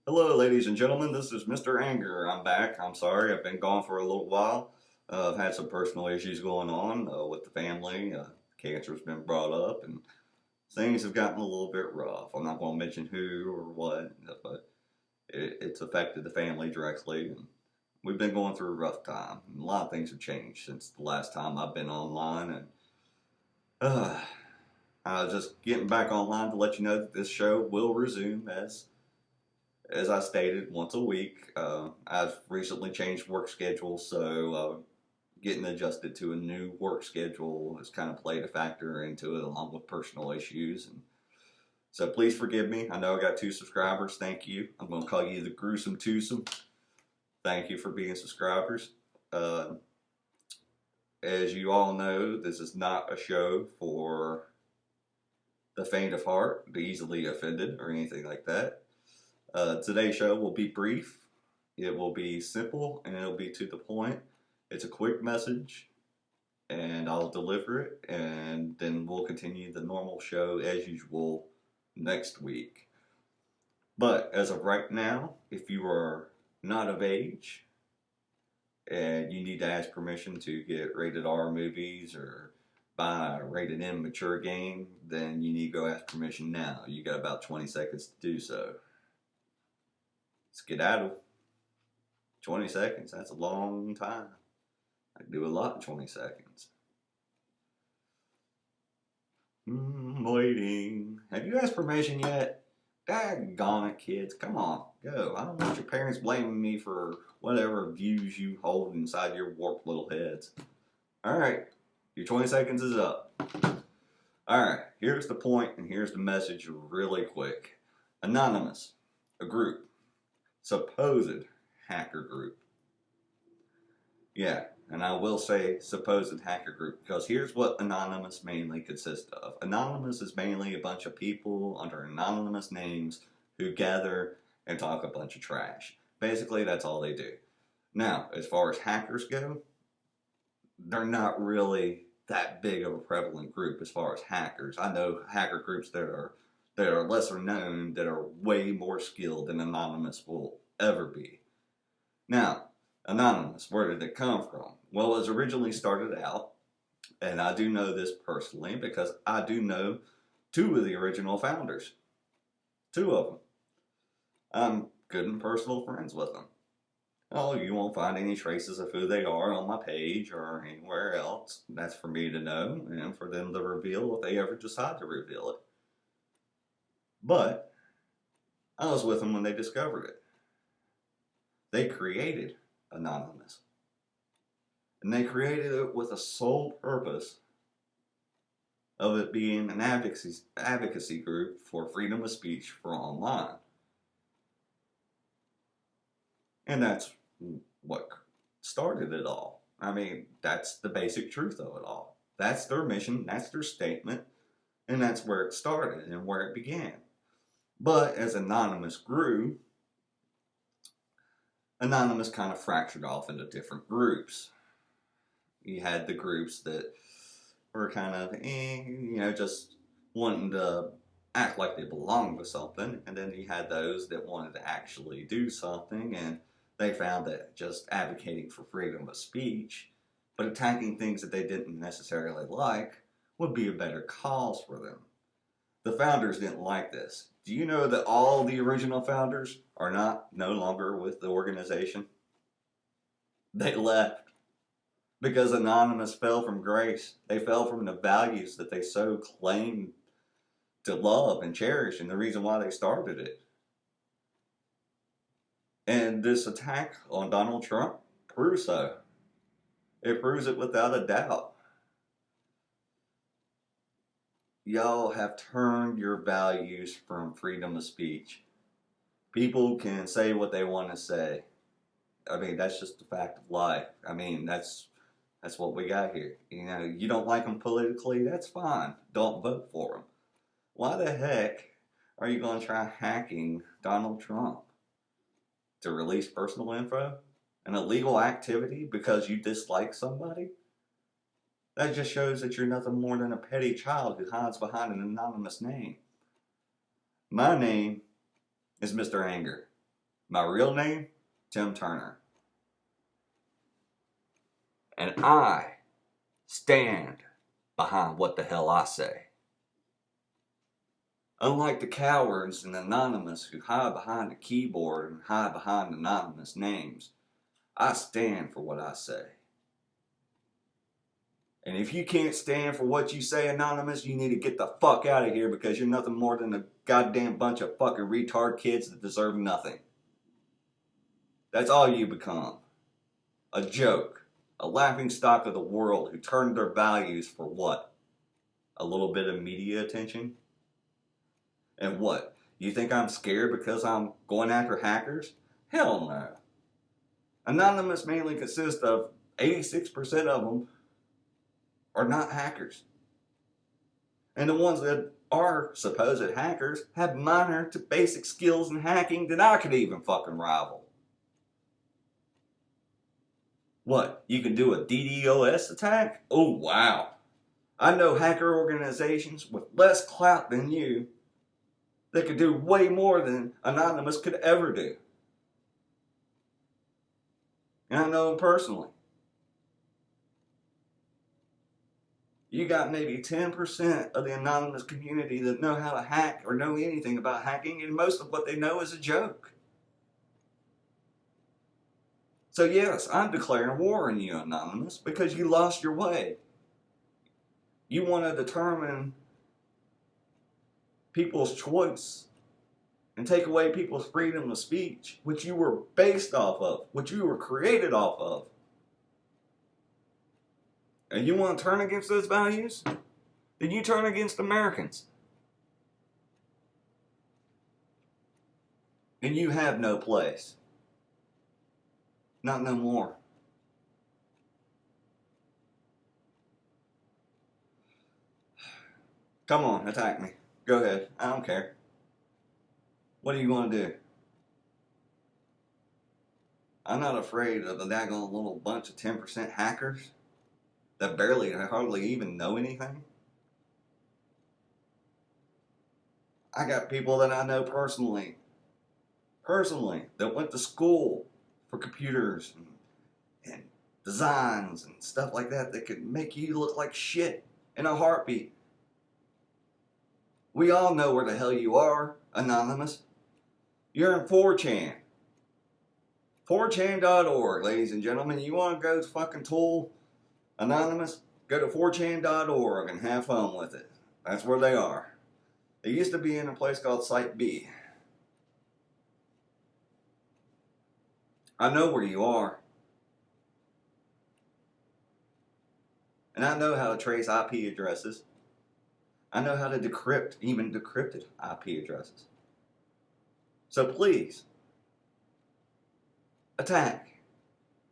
Hello, ladies and gentlemen. This is Mr. Anger. I'm back. I'm sorry, I've been gone for a little while. I've had some personal issues going on with the family. Cancer's been brought up, and things have gotten a little bit rough. I'm not going to mention who or what, but it's affected the family directly, and we've been going through a rough time. And a lot of things have changed since the last time I've been online, and uh, I was just getting back online to let you know that this show will resume as I stated, once a week. I've recently changed work schedule, so getting adjusted to a new work schedule has kind of played a factor into it, along with personal issues. And so please forgive me. I know I got 2 subscribers. Thank you. I'm going to call you the Gruesome Twosome. Thank you for being subscribers. Uh, as you all know, this is not a show for the faint of heart, the easily offended, or anything like that. Today's show will be brief, it will be simple, and it'll be to the point. It's a quick message, and I'll deliver it, and then we'll continue the normal show as usual next week. But as of right now, if you are not of age and you need to ask permission to get rated R movies or buy a rated M mature game, then you need to go ask permission now. You got about 20 seconds to do so. Skedaddle. 20 seconds, that's a long time. I can do a lot in 20 seconds. Waiting. Have you asked permission yet? Daggone it, kids. Come on, go. I don't want your parents blaming me for whatever views you hold inside your warped little heads. Alright, your 20 seconds is up. Alright, here's the point and here's the message really quick. Anonymous, a group. Supposed hacker group. Yeah, and I will say supposed hacker group because here's what Anonymous mainly consists of. Anonymous is mainly a bunch of people under anonymous names who gather and talk a bunch of trash. Basically, that's all they do. Now, as far as hackers go, they're not really that big of a prevalent group as far as hackers. I know hacker groups that are lesser known, that are way more skilled than Anonymous will ever be. Now, Anonymous, where did it come from? Well, it was originally started out, and I do know this personally because I do know 2 of the original founders. 2 of them. I'm good and personal friends with them. Oh, you won't find any traces of who they are on my page or anywhere else. That's for me to know and for them to reveal if they ever decide to reveal it. But I was with them when they discovered it. They created Anonymous. And they created it with a sole purpose of it being an advocacy group for freedom of speech for online. And that's what started it all. I mean, that's the basic truth of it all. That's their mission, that's their statement, and that's where it started and where it began. But as Anonymous grew, Anonymous kind of fractured off into different groups. You had the groups that were kind of, just wanting to act like they belonged to something, and then you had those that wanted to actually do something, and they found that just advocating for freedom of speech, but attacking things that they didn't necessarily like, would be a better cause for them. The founders didn't like this. Do you know that all the original founders are no longer with the organization? They left because Anonymous fell from grace. They fell from the values that they so claimed to love and cherish, and the reason why they started it. And this attack on Donald Trump proves so. It proves it without a doubt. Y'all have turned your values from freedom of speech. People can say what they want to say. I mean, that's just the fact of life. I mean, that's what we got here. You don't like them politically, that's fine. Don't vote for them. Why the heck are you going to try hacking Donald Trump? To release personal info? An illegal activity because you dislike somebody? That just shows that you're nothing more than a petty child who hides behind an anonymous name. My name is Mr. Anger. My real name, Tim Turner. And I stand behind what the hell I say. Unlike the cowards and anonymous who hide behind a keyboard and hide behind anonymous names, I stand for what I say. And if you can't stand for what you say, anonymous, you need to get the fuck out of here because you're nothing more than a goddamn bunch of fucking retard kids that deserve nothing. That's all you become. A joke. A laughing stock of the world who turned their values for what? A little bit of media attention? And what? You think I'm scared because I'm going after hackers? Hell no. Anonymous mainly consists of 86% of them are not hackers. And the ones that are supposed hackers have minor to basic skills in hacking that I could even fucking rival. What? You can do a DDoS attack? Oh, wow. I know hacker organizations with less clout than you that could do way more than Anonymous could ever do. And I know them personally. You got maybe 10% of the Anonymous community that know how to hack or know anything about hacking, and most of what they know is a joke. So yes, I'm declaring war on you, Anonymous, because you lost your way. You want to determine people's choice and take away people's freedom of speech, which you were based off of, which you were created off of. And you want to turn against those values? Then you turn against Americans. And you have no place. Not no more. Come on, attack me. Go ahead. I don't care. What are you going to do? I'm not afraid of the daggone little bunch of 10% hackers that hardly even know anything. I got people that I know personally, that went to school for computers and designs and stuff like that could make you look like shit in a heartbeat. We all know where the hell you are, Anonymous. You're in 4chan. 4chan.org, ladies and gentlemen. You want to go fucking tool Anonymous? Go to 4chan.org and have fun with it. That's where they are. They used to be in a place called Site B. I know where you are. And I know how to trace IP addresses. I know how to decrypt even decrypted IP addresses. So please, attack.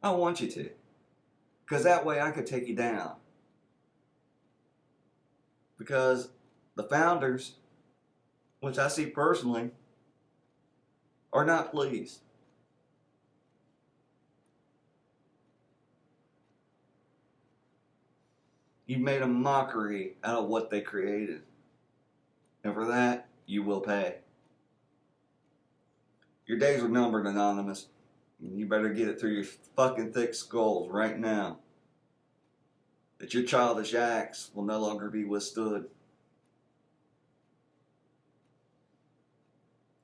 I want you to. Because that way I could take you down. Because the founders, which I see personally, are not pleased. You've made a mockery out of what they created. And for that, you will pay. Your days are numbered, Anonymous. You better get it through your fucking thick skulls right now that your childish acts will no longer be withstood.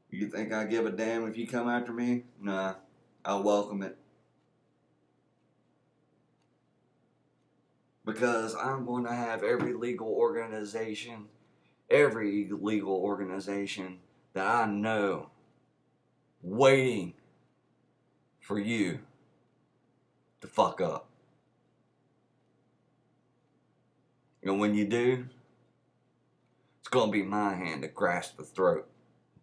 You think I give a damn if you come after me? Nah, I'll welcome it. Because I'm going to have every legal organization that I know waiting for you to fuck up. And when you do, it's going to be my hand that grasps the throat,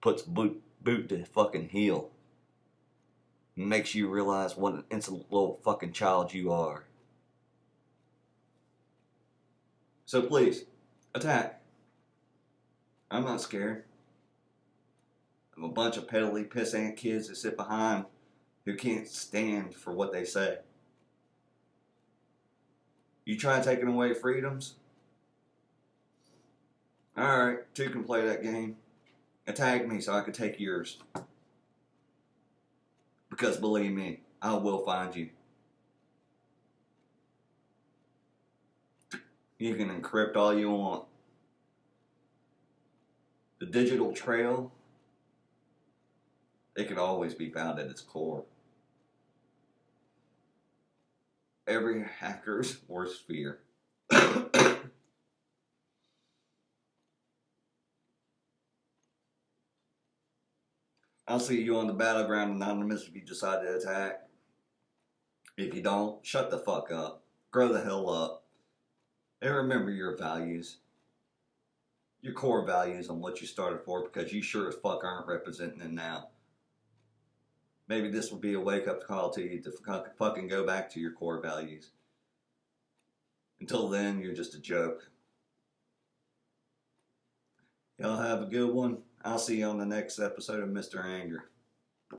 puts boot to fucking heel, and makes you realize what an insolent little fucking child you are. So please, attack. I'm not scared. I'm a bunch of peddly pissant kids that sit behind who can't stand for what they say. You try taking away freedoms? Alright, two can play that game. Attack me so I can take yours. Because believe me, I will find you. You can encrypt all you want. The digital trail, it can always be found at its core. Every hacker's worst fear. I'll see you on the battleground, Anonymous, if you decide to attack. If you don't, shut the fuck up. Grow the hell up. And remember your values. Your core values on what you started for, because you sure as fuck aren't representing them now. Maybe this will be a wake-up call to you to fucking go back to your core values. Until then, you're just a joke. Y'all have a good one. I'll see you on the next episode of Mr. Anger.